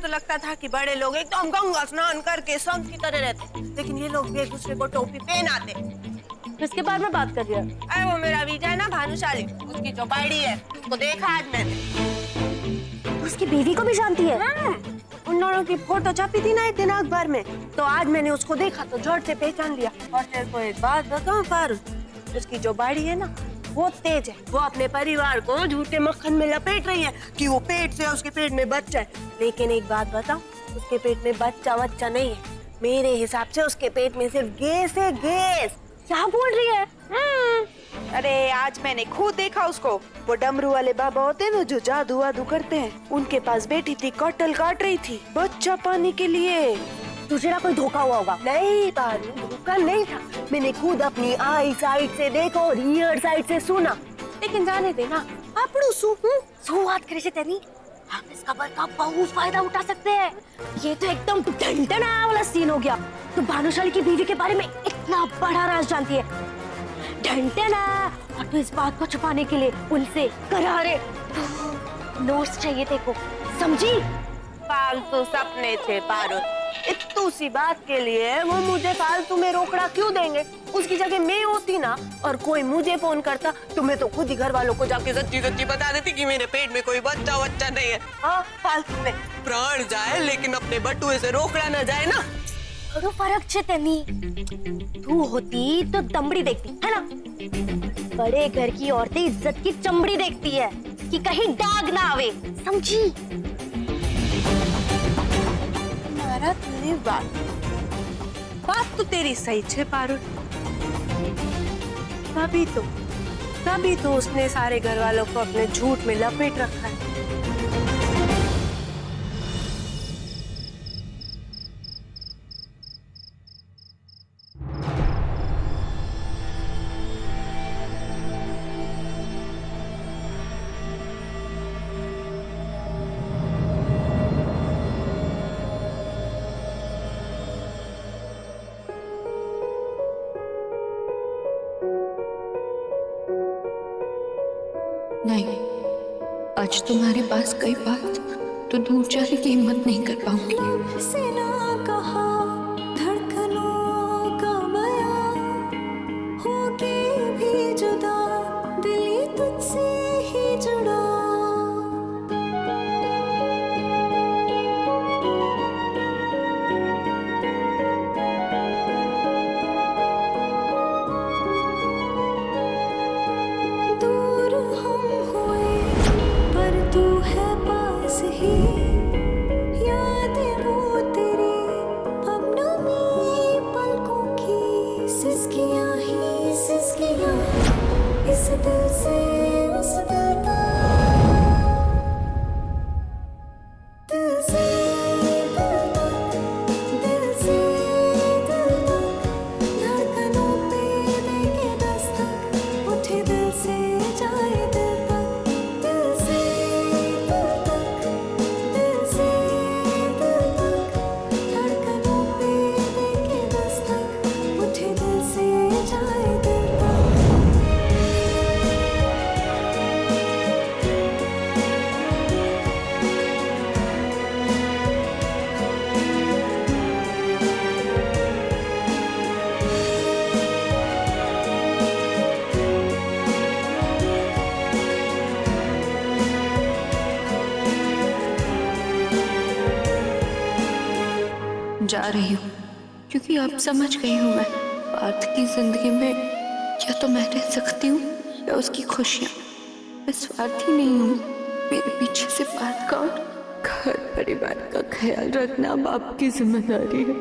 तो लगता था कि बड़े लोग एकदम गंगा स्नान करके संत की तरह रहते, लेकिन ये लोग भी एक दूसरे को टोपी पहनाते। किसके बारे में बात कर रही है? अरे वो मेरा विजय है ना, भानुशाली, उसकी जो बाड़ी है उसको देखा आज मैंने। उसकी बीवी को भी जानती है? उन दोनों की फोटो छपी थी ना एक दिन अखबार में, तो आज मैंने उसको देखा तो जोर से पहचान लिया। और तेरे को एक बात बताऊं पारू, उसकी जो बाड़ी है ना वो तेज है। वो अपने परिवार को झूठे मक्खन में लपेट रही है कि वो पेट से उसके पेट में बच्चा है, लेकिन एक बात बताऊं, उसके पेट में बच्चा नहीं है। मेरे हिसाब से उसके पेट में सिर्फ गैस है, गैस। क्या बोल रही है? अरे आज मैंने खुद देखा उसको। वो डमरू वाले बाबा होते हैं ना जो जादू वादू करते हैं, उनके पास बैठी थी, कटहल काट रही थी बच्चा पाने के लिए। तुझे ना कोई धोखा हुआ होगा। नहीं पारू, धोखा नहीं था, मैंने खुद अपनी आई साइड से देखा और ईयर साइड से सुना। लेकिन जाने देना, आपड़ू सो बात करे तेरी, हम इस खबर का बहुत फायदा उठा सकते हैं। ये तो एकदम ढंढना वाला सीन हो गया। तो भानुशाली की बीवी के बारे में इतना बड़ा राज जानती है, ढंढना, और तो इस बात को छुपाने के लिए उनसे करारे नोट्स चाहिए तेको, समझी? फालतू सपने थे पारू, इतनी सी बात के लिए वो मुझे फालतू में रोकड़ा क्यों देंगे? उसकी जगह मैं होती ना और कोई मुझे फोन करता तो मैं तो खुद ही घर वालों को जाके सच्ची बता देती कि मेरे पेट में कोई बच्चा नहीं है। हाँ, फालतू में प्राण जाए लेकिन अपने बटुए से रोकड़ा न जाए ना। तो फर्क छे तेनी, तू होती तो दमड़ी देखती है ना, बड़े घर की औरतें इज्जत की चमड़ी देखती है कि कहीं दाग ना आवे, समझी? बात तो तेरी सही है पारुल, तभी तो उसने सारे घर वालों को अपने झूठ में लपेट रखा है। नहीं, आज तुम्हारे पास कई बात तो दूर जाने की हिम्मत नहीं कर पाऊंगी। जा रही हूँ क्योंकि अब समझ गई हूँ मैं, पार्थ की जिंदगी में या तो मैं रह सकती हूँ या उसकी खुशियाँ। मैं स्वार्थी नहीं हूँ, मेरे पीछे से पार्थ का और घर परिवार का ख्याल रखना बाप की जिम्मेदारी है।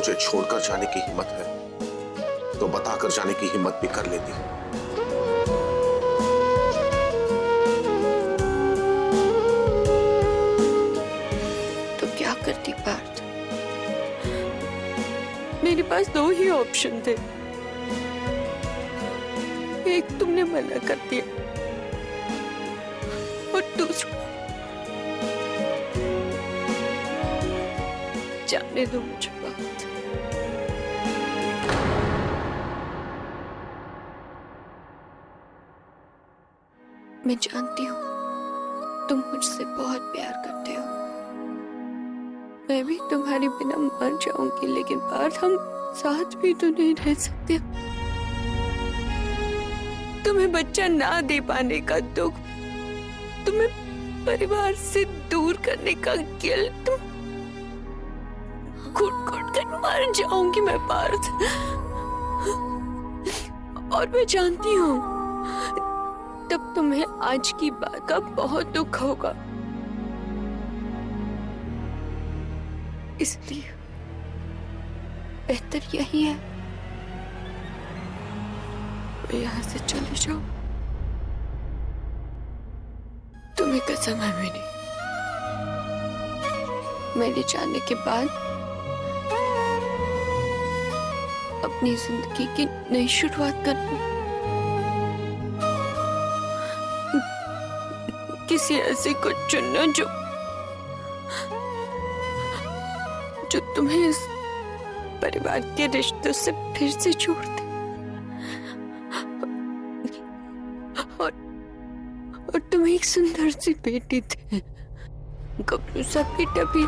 मुझे छोड़कर जाने की हिम्मत है तो बताकर जाने की हिम्मत भी कर लेती। तो क्या करती पार्थ? मेरे पास दो ही ऑप्शन थे। एक तुमने मना कर दिया और दूसरा जाने दो मुझे बात। मैं जानती हूँ तुम मुझसे बहुत प्यार करते हो। मैं भी तुम्हारे बिना मर जाऊंगी, लेकिन पार्थ हम साथ भी तो नहीं रह सकते। तुम्हें बच्चा ना दे पाने का दुख, तुम्हें परिवार से दूर करने का गिल्ट, घुट घुट कर मर जाऊंगी मैं पार्थ। और मैं जानती हूँ तब तुम्हें आज की बात का बहुत दुख होगा, इसलिए बेहतर यही है मैं यहाँ से चली जाऊं। तुम्हें कसम है मेरे जाने के बाद अपनी जिंदगी की नई शुरुआत करना। किसी ऐसे को चुनना जो तुम्हें इस परिवार के रिश्तों से फिर से जोड़ दे और तुम एक सुंदर सी बेटी थे, गबरू सा बेटा भी।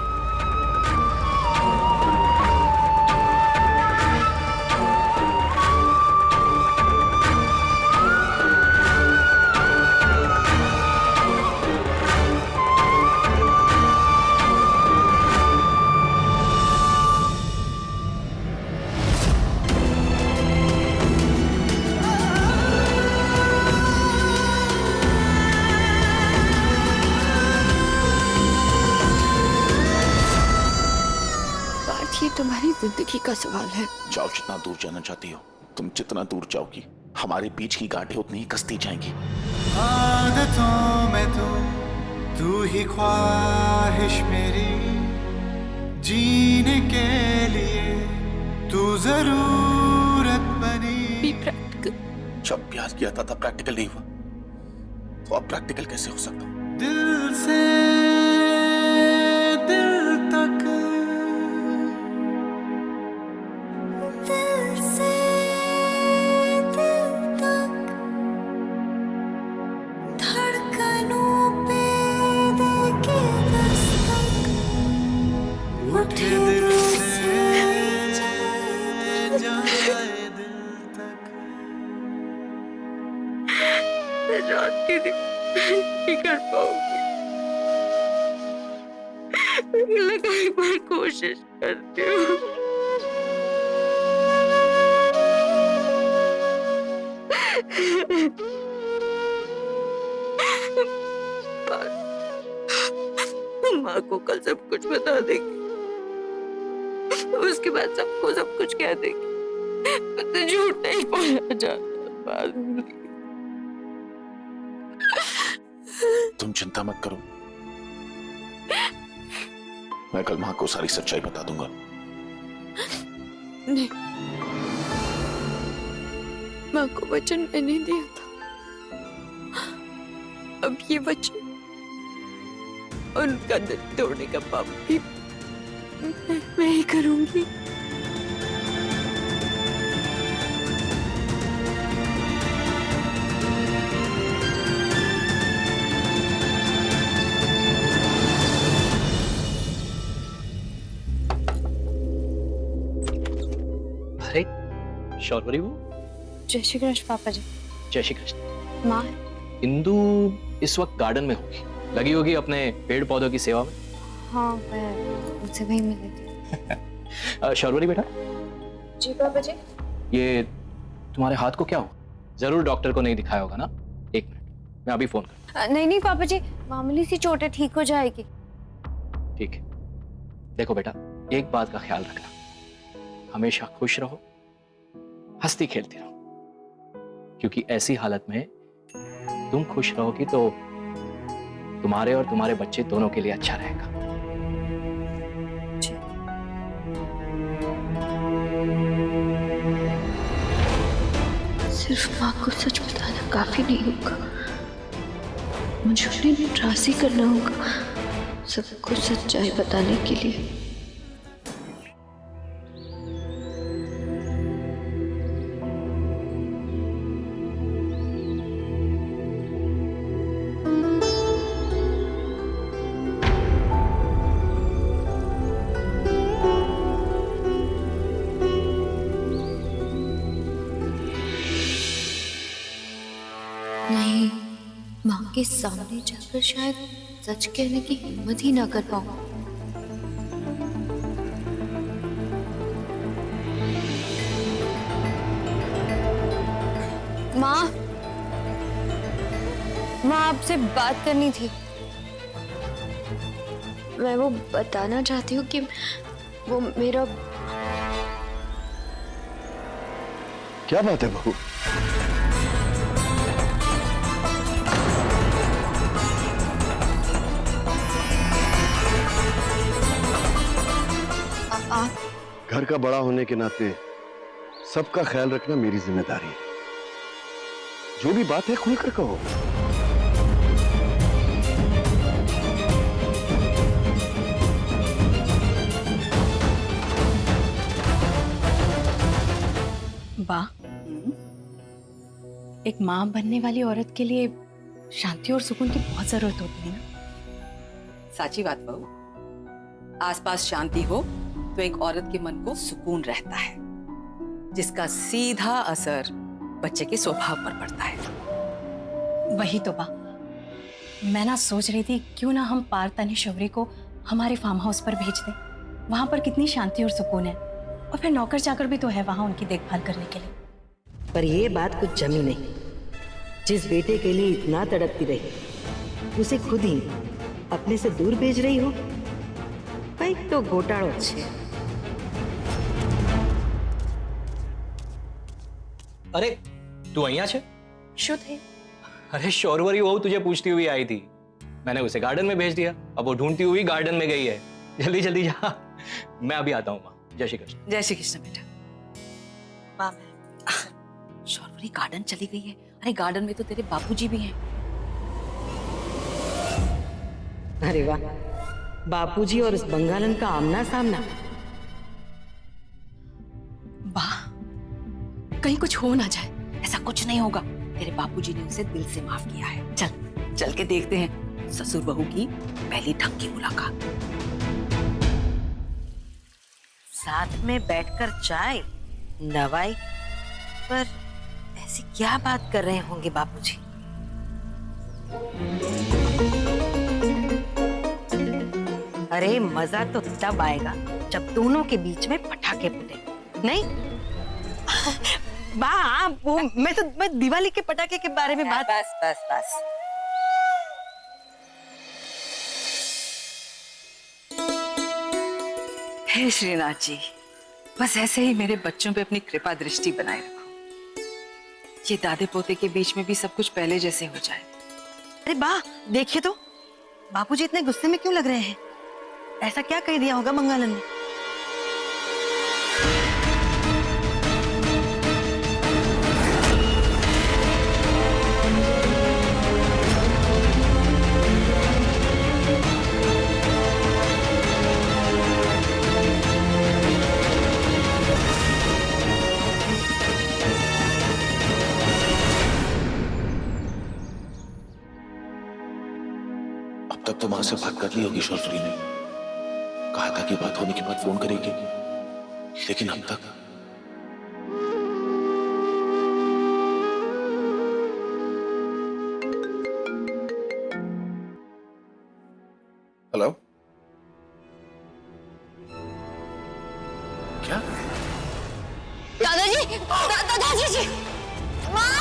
ये तुम्हारी जिंदगी का सवाल है। जाओ, जितना दूर जाना चाहती हो। तुम जितना दूर जाओगी हमारे बीच की गांठें उतनी ही कसती जाएंगी। आदतों में तू ही ख्वाहिश मेरी, जीने के लिए तू जरूरत बनी। Be practical। जब प्यार किया था तब प्रैक्टिकल नहीं हुआ, तो अब प्रैक्टिकल कैसे हो सकता? दिल से दिल तक, दिल से दिल तक, धड़कनों पे देके दस्तक, उठे दिल से जाए दिल तक। मैं जानती थी नहीं कर पाऊंगी, लगा एक बार कोशिश करती हूँ। माँ को कल सब कुछ बता देगी, उसके बाद सबको सब कुछ कह देगी। तो झूठ नहीं बोला जाता। तुम चिंता मत करो, मैं कल माँ को सारी सच्चाई बता दूंगा। नहीं, माँ को वचन मैंने दिया था, अब ये वचन और उनका दिल तोड़ने का पाप भी मैं ही करूंगी। अरे शौर्वरी, वो जय श्री कृष्ण पापा जी। जय श्री कृष्ण। माँ इंदु इस वक्त गार्डन में होगी, लगी होगी अपने पेड़ पौधों की सेवा में। हाँ, मैं उनसे वही मिली थी। शौर्वरी बेटा। जी पापा जी। ये तुम्हारे हाथ को क्या हुआ? जरूर डॉक्टर को नहीं दिखाया होगा ना? एक मिनट, मैं अभी फोन करता नहीं नहीं पापा जी, मामूली सी चोट है, ठीक हो जाएगी। हूं। ठीक है, देखो बेटा, एक बात का ख्याल रखना, हमेशा खुश रहो, हंसती खेलती रहो, क्योंकि ऐसी हालत में तुम खुश रहोगी तो तुम्हारे और तुम्हारे बच्चे दोनों के लिए अच्छा रहेगा। सिर्फ माँ को सच बताना काफी नहीं होगा, मुझे उन्हें राजी करना होगा सबको सच्चाई बताने के लिए। नहीं, माँ के सामने जाकर शायद सच कहने की हिम्मत ही ना कर पाऊं। माँ, माँ आपसे बात करनी थी। मैं वो बताना चाहती हूँ कि वो मेरा। क्या बात है बहू? घर का बड़ा होने के नाते सबका ख्याल रखना मेरी जिम्मेदारी है। जो भी बात है खुलकर कहो। वाह, एक माँ बनने वाली औरत के लिए शांति और सुकून की बहुत जरूरत होती है ना। साची बात बहू, आसपास शांति हो तो एक औरत के मन को सुकून रहता है, जिसका सीधा असर बच्चे के स्वभाव पर पड़ता है। वही तो बा, मैं ना सोच रही थी क्यों ना हम पार्थानी शौर्य को हमारे फार्म हाउस पर भेज दें। वहां पर कितनी शांति और सुकून है, और फिर नौकर चाकर भी तो है वहां उनकी देखभाल करने के लिए। पर ये बात कुछ जमी नहीं। जिस बेटे के लिए इतना तड़पती रही, उसे खुद ही अपने से दूर भेज रही हो। भाई तो घोटाड़ो अच्छे। अरे तू અહીંયા છે? શું થયું? अरे शौरवरी बहू तुझे पूछती हुई आई थी, मैंने उसे गार्डन में भेज दिया। अब वो ढूंढती हुई गार्डन में गई है। जल्दी जल्दी जा, मैं अभी आता हूँ। माँ, जय श्री कृष्ण। जय श्री कृष्ण बेटा। माँ, शौर्वरी गार्डन चली गई है। अरे गार्डन में तो तेरे बापूजी भी हैं। अरे वाह, बापूजी और उस बंगालन का आमना सामना। वाह, कहीं कुछ हो ना जाए। ऐसा कुछ नहीं होगा, तेरे बापूजी ने उसे दिल से माफ किया है। चल चल के देखते हैं ससुर बहू की पहली ढंग की मुलाकात। साथ में बैठकर चाय, दवाई, पर ऐसी क्या बात कर रहे होंगे बापूजी? अरे मजा तो तब आएगा जब दोनों के बीच में पटाखे फूटे। नहीं बा, वो मैं दिवाली के पटाखे के बारे में बात। बस बस बस। हे श्रीनाथ जी, बस ऐसे ही मेरे बच्चों पे अपनी कृपा दृष्टि बनाए रखो। ये दादे पोते के बीच में भी सब कुछ पहले जैसे हो जाए। अरे बा, देखिए तो बापूजी इतने गुस्से में क्यों लग रहे हैं? ऐसा क्या कह दिया होगा मंगालन ने? अब तक तो मां से बात कर ली होगी शौर्वरी ने। कहा था कि बात होने के बाद फोन करेगी, लेकिन अब तक। हेलो, क्या? दादाजी, दादाजी जी, माँ,